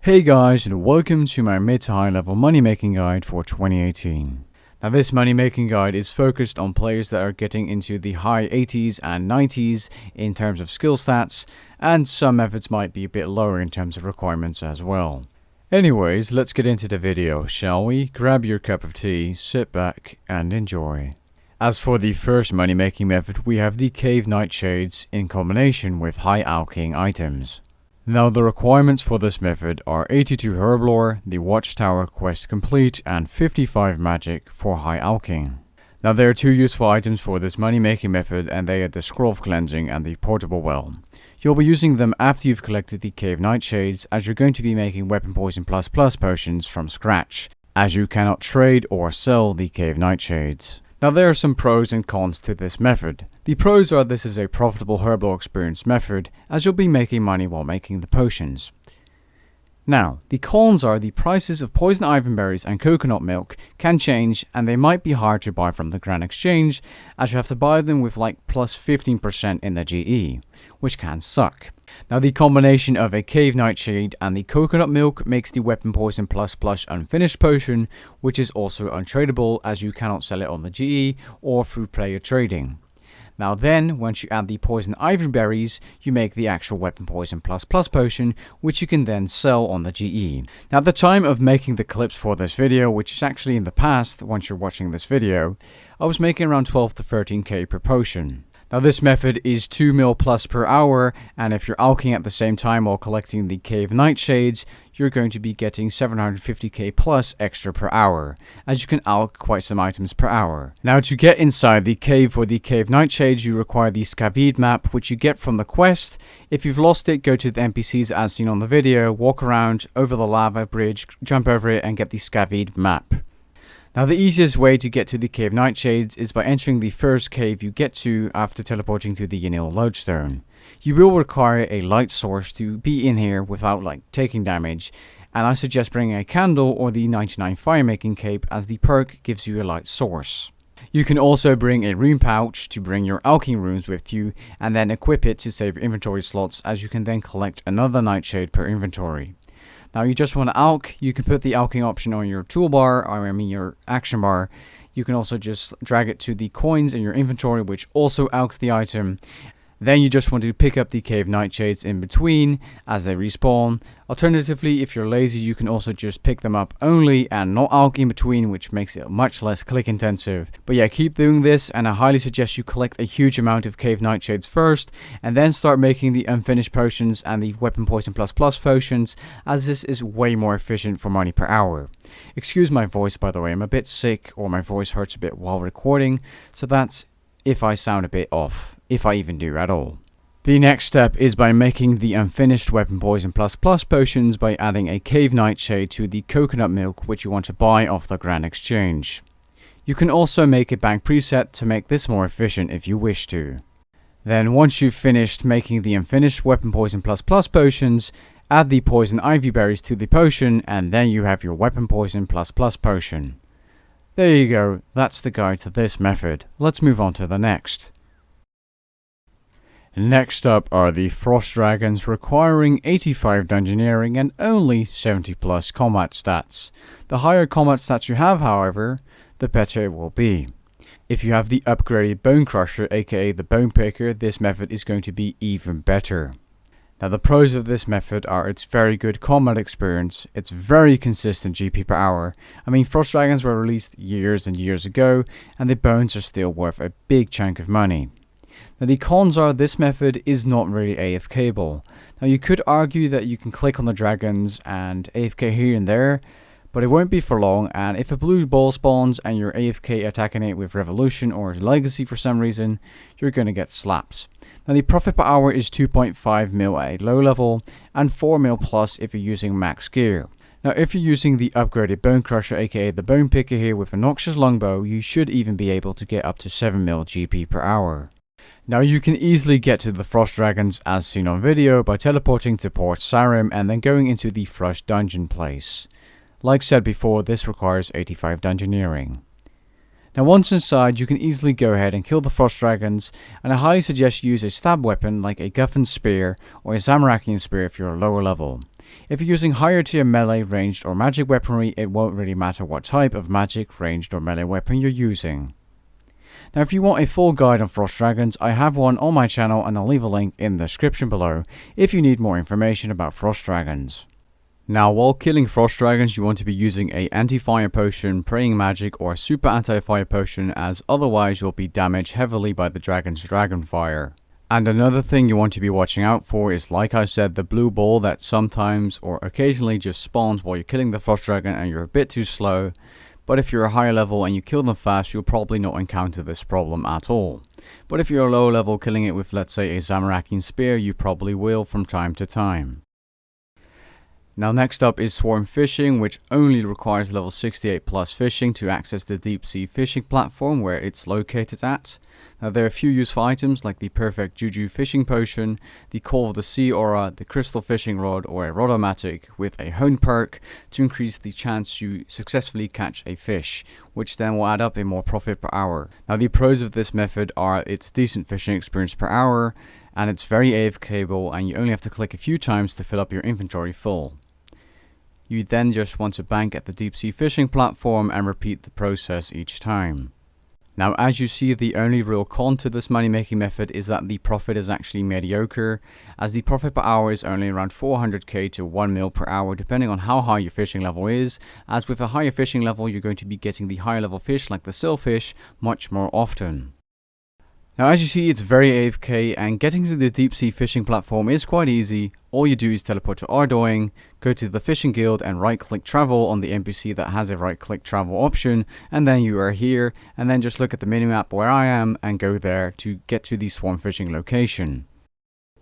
Hey guys, and welcome to my mid to high level money making guide for 2018. Now this money making guide is focused on players that are getting into the high 80s and 90s in terms of skill stats, and some methods might be a bit lower in terms of requirements as well. Anyways, let's get into the video, shall we? Grab your cup of tea, sit back and enjoy. As for the first money making method, we have the Cave Nightshades in combination with high ALCHING items. Now the requirements for this method are 82 herb lore, the watchtower quest complete, and 55 magic for high ALCHING. Now there are two useful items for this money making method, and they are the scroll of cleansing and the portable well. You'll be using them after you've collected the Cave Nightshades, as you're going to be making weapon poison plus potions from scratch, as you cannot trade or sell the Cave Nightshades. Now there are some pros and cons to this method. The pros are this is a profitable herb lore experience method, as you'll be making money while making the potions. Now, the cons are the prices of poison ironberries and coconut milk can change, and they might be hard to buy from the Grand Exchange, as you have to buy them with like plus 15% in the GE, which can suck. Now the combination of a Cave Nightshade and the coconut milk makes the weapon poison plus unfinished potion, which is also untradeable as you cannot sell it on the GE or through player trading. Now then, once you add the poison ironberries, you make the actual weapon poison plus potion, which you can then sell on the GE. Now at the time of making the clips for this video, which is actually in the past once you're watching this video, I was making around 12 to 13k per potion. Now this method is 2 mil plus per hour, and if you're alching at the same time while collecting the Cave Nightshades, you're going to be getting 750k plus extra per hour, as you can alch quite some items per hour. Now to get inside the cave for the Cave Nightshades, you require the Scavid map, which you get from the quest. If you've lost it, go to the NPCs as seen on the video, walk around over the lava bridge, jump over it and get the Scavid map. Now the easiest way to get to the Cave Nightshades is by entering the first cave you get to after teleporting to the Yanil Lodestone. You will require a light source to be in here without taking damage, and I suggest bringing a candle or the 99 fire making cape, as the perk gives you a light source. You can also bring a rune pouch to bring your alching runes with you, and then equip it to save inventory slots, as you can then collect another nightshade per inventory. Now you just want to alch, you can put the alching option on your toolbar, your action bar. You can also just drag it to the coins in your inventory, which also alchs the item. Then you just want to pick up the Cave Nightshades in between as they respawn. Alternatively, if you're lazy, you can also just pick them up only and not alch in between, which makes it much less click intensive. But yeah, keep doing this, and I highly suggest you collect a huge amount of Cave Nightshades first, and then start making the unfinished potions and the weapon poison plus potions, as this is way more efficient for money per hour. Excuse my voice, by the way, I'm a bit sick, or my voice hurts a bit while recording, so that's if I sound a bit off, if I even do at all. The next step is by making the unfinished weapon poison plus potions by adding a Cave Nightshade to the coconut milk, which you want to buy off the Grand Exchange. You can also make a bank preset to make this more efficient if you wish to. Then once you've finished making the unfinished weapon poison plus potions, add the poison ivy berries to the potion, and then you have your weapon poison plus potion. There you go, that's the guide to this method. Let's move on to the next. Next up are the Frost Dragons, requiring 85 Dungeoneering and only 70 plus combat stats. The higher combat stats you have, however, the better it will be. If you have the upgraded Bone Crusher, aka the Bone Picker, this method is going to be even better. Now the pros of this method are its very good combat experience, its very consistent GP per hour. Frost Dragons were released years and years ago, and the bones are still worth a big chunk of money. Now the cons are this method is not really AFKable. Now you could argue that you can click on the dragons and AFK here and there, but it won't be for long, and if a blue ball spawns and you're AFK attacking it with Revolution or Legacy for some reason, you're going to get slaps. Now the profit per hour is 2.5 mil at a low level, and 4 mil plus if you're using max gear. Now if you're using the upgraded Bone Crusher, aka the Bone Picker here with a Noxious Longbow, you should even be able to get up to 7 mil GP per hour. Now you can easily get to the Frost Dragons as seen on video by teleporting to Port Sarim and then going into the Frost Dungeon place. Like said before, this requires 85 Dungeoneering. Now once inside, you can easily go ahead and kill the Frost Dragons, and I highly suggest you use a stab weapon like a Guffin Spear or a Zamorakian Spear if you're a lower level. If you're using higher tier melee, ranged or magic weaponry, it won't really matter what type of magic, ranged or melee weapon you're using. Now if you want a full guide on frost dragons, I have one on my channel and I'll leave a link in the description below if you need more information about frost dragons. Now while killing frost dragons, you want to be using a anti-fire potion, praying magic or super anti-fire potion, as otherwise you'll be damaged heavily by the dragon's dragon fire. And another thing you want to be watching out for is, like I said, the blue ball that sometimes or occasionally just spawns while you're killing the frost dragon and you're a bit too slow. But if you're a higher level and you kill them fast, you'll probably not encounter this problem at all. But if you're a low level, killing it with, let's say, a Zamarakian spear, you probably will from time to time. Now next up is swarm fishing, which only requires level 68 plus fishing to access the deep sea fishing platform where it's located at. Now there are a few useful items like the perfect juju fishing potion, the call of the sea aura, the crystal fishing rod or a rodomatic with a hone perk to increase the chance you successfully catch a fish, which then will add up in more profit per hour. Now the pros of this method are it's decent fishing experience per hour, and it's very AFKable and you only have to click a few times to fill up your inventory full. You then just want to bank at the deep sea fishing platform and repeat the process each time. Now as you see, the only real con to this money making method is that the profit is actually mediocre, as the profit per hour is only around 400k to 1 mil per hour depending on how high your fishing level is, as with a higher fishing level you're going to be getting the higher level fish like the sailfish much more often. Now as you see, it's very AFK and getting to the deep sea fishing platform is quite easy. All you do is teleport to Ardoing, go to the fishing guild and right click travel on the NPC that has a right click travel option, and then you are here, and then just look at the minimap where I am and go there to get to the swarm fishing location.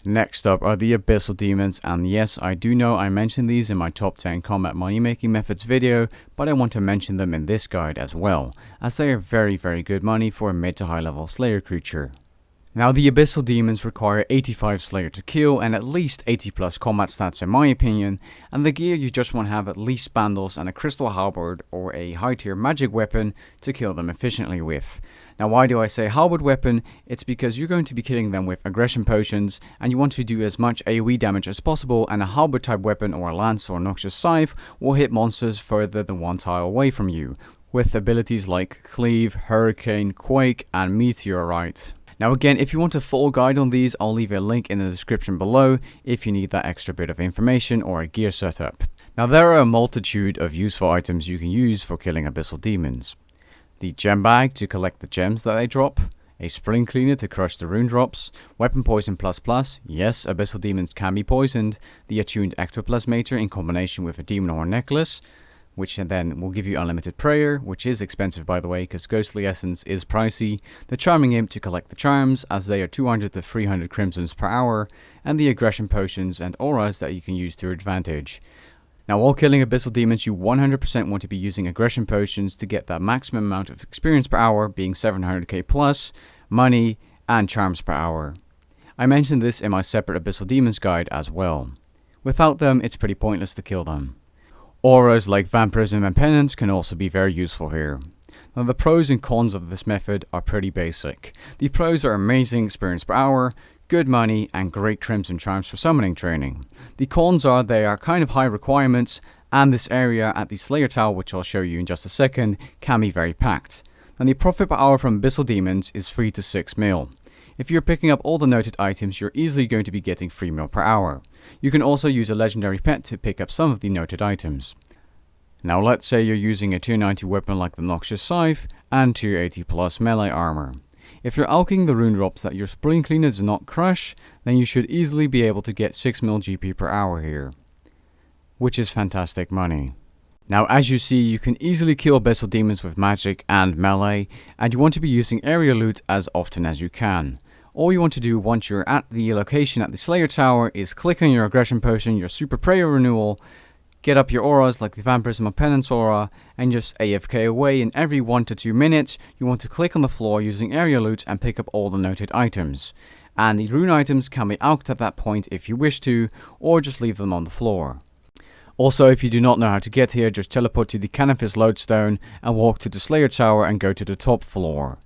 Next up are the Abyssal Demons, and yes, I do know I mentioned these in my top 10 combat money making methods video, but I want to mention them in this guide as well, as they are very good money for a mid to high level slayer creature. Now the Abyssal Demons require 85 slayer to kill and at least 80 plus combat stats in my opinion, and the gear you just want to have at least bandles and a crystal halberd or a high tier magic weapon to kill them efficiently with. Now why do I say halberd weapon? It's because you're going to be killing them with aggression potions and you want to do as much AoE damage as possible, and a halberd type weapon or a lance or noxious scythe will hit monsters further than 1 tile away from you, with abilities like cleave, hurricane, quake and meteorite. Now again, if you want a full guide on these, I'll leave a link in the description below if you need that extra bit of information or a gear setup. Now there are a multitude of useful items you can use for killing Abyssal Demons. The gem bag to collect the gems that they drop, a spring cleaner to crush the rune drops, weapon poison ++, yes, Abyssal Demons can be poisoned, the attuned ectoplasmator in combination with a demon horn necklace, which then will give you unlimited prayer, which is expensive by the way because ghostly essence is pricey, the charming imp to collect the charms as they are 200 to 300 crimsons per hour, and the aggression potions and auras that you can use to your advantage. Now while killing Abyssal Demons, you 100% want to be using aggression potions to get that maximum amount of experience per hour, being 700k plus, money and charms per hour. I mentioned this in my separate Abyssal Demons guide as well. Without them, it's pretty pointless to kill them. Auras like Vampirism and Penance can also be very useful here. Now the pros and cons of this method are pretty basic. The pros are amazing experience per hour, good money and great crimson charms for summoning training. The cons are they are kind of high requirements, and this area at the Slayer Tower, which I'll show you in just a second, can be very packed. And the profit per hour from Abyssal Demons is 3 to 6 mil. If you're picking up all the noted items, you're easily going to be getting 3 mil per hour. You can also use a legendary pet to pick up some of the noted items. Now let's say you're using a tier 90 weapon like the Noxious Scythe and tier 80 plus melee armor. If you're alching the rune drops that your spring cleaner does not crush, then you should easily be able to get 6 mil GP per hour here, which is fantastic money. Now as you see, you can easily kill Abyssal Demons with magic and melee, and you want to be using area loot as often as you can. All you want to do once you're at the location at the Slayer Tower is click on your aggression potion, your super prayer renewal, get up your auras like the Vampirism of Penance aura, and just AFK away, and every 1 to 2 minutes you want to click on the floor using area loot and pick up all the noted items. And the rune items can be alched at that point if you wish to, or just leave them on the floor. Also, if you do not know how to get here, just teleport to the Canopus Lodestone and walk to the Slayer Tower and go to the top floor.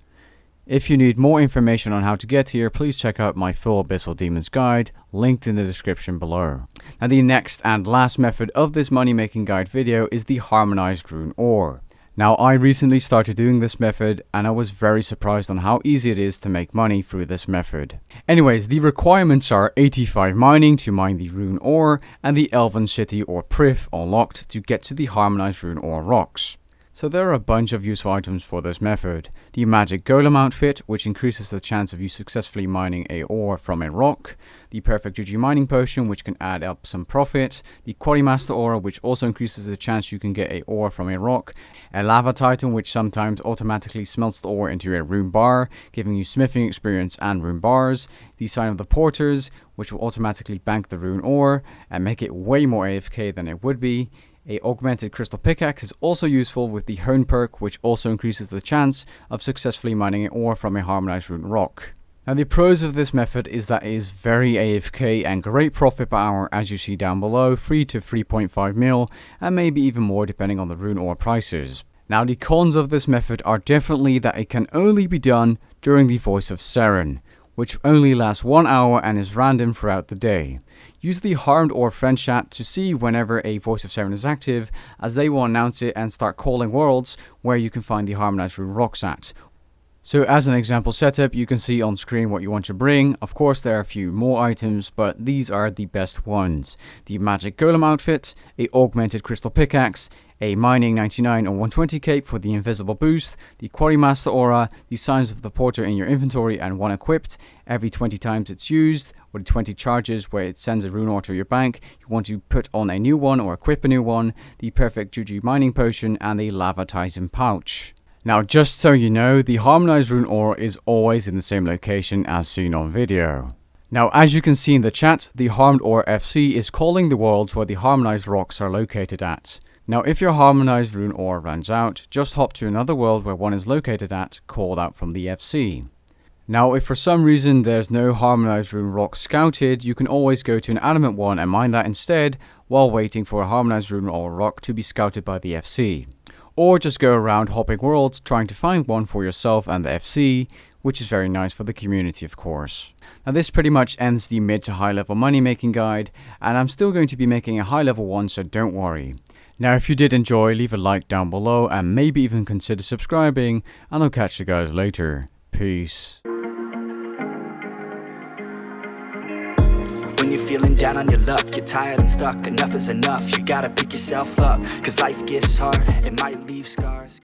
If you need more information on how to get here, please check out my full Abyssal Demons guide, linked in the description below. Now the next and last method of this money making guide video is the Harmonized Rune ore. Now I recently started doing this method and I was very surprised on how easy it is to make money through this method. Anyways, the requirements are 85 mining to mine the rune ore and the Elven City or Prith unlocked to get to the Harmonized Rune ore rocks. So there are a bunch of useful items for this method. The Magic Golem outfit, which increases the chance of you successfully mining a ore from a rock. The Perfect Juju mining potion, which can add up some profit. The Quarrymaster aura, which also increases the chance you can get a ore from a rock. A Lava Titan, which sometimes automatically smelts the ore into a rune bar, giving you smithing experience and rune bars. The Sign of the Porters, which will automatically bank the rune ore and make it way more AFK than it would be. A augmented crystal pickaxe is also useful with the Hone perk, which also increases the chance of successfully mining an ore from a harmonized rune rock. Now the pros of this method is that it is very AFK and great profit per hour, as you see down below, 3 to 3.5 mil, and maybe even more depending on the rune ore prices. Now the cons of this method are definitely that it can only be done during the Voice of Seren, which only lasts 1 hour and is random throughout the day. Use the Harmed or Friend chat to see whenever a Voice of Seren is active, as they will announce it and start calling worlds where you can find the Harmonized Rune rocks at. So as an example setup, you can see on screen what you want to bring. Of course there are a few more items, but these are the best ones. The Magic Golem outfit, a augmented crystal pickaxe, a mining 99 or 120 cape for the invisible boost, the Quarrymaster aura, the Signs of the Porter in your inventory and one equipped every 20 times it's used, or the 20 charges where it sends a rune ore to your bank. You want to put on a new one or equip a new one, the Perfect Juju mining potion and the Lava Titan pouch. Now just so you know, the Harmonized Rune ore is always in the same location as seen on video. Now as you can see in the chat, the Harmed Ore FC is calling the worlds where the Harmonized rocks are located at. Now if your Harmonized Rune ore runs out, just hop to another world where one is located at, called out from the FC. Now if for some reason there's no Harmonized Rune rock scouted, you can always go to an adamant one and mine that instead, while waiting for a Harmonized Rune ore rock to be scouted by the FC. Or just go around hopping worlds trying to find one for yourself and the FC, which is very nice for the community of course. Now this pretty much ends the mid to high level money making guide, and I'm still going to be making a high level one, so don't worry. Now if you did enjoy, leave a like down below and maybe even consider subscribing, and I'll catch you guys later. Peace. When you're feeling down on your luck, you're tired and stuck, enough is enough. You gotta pick yourself up, cause life gets hard, it might leave scars.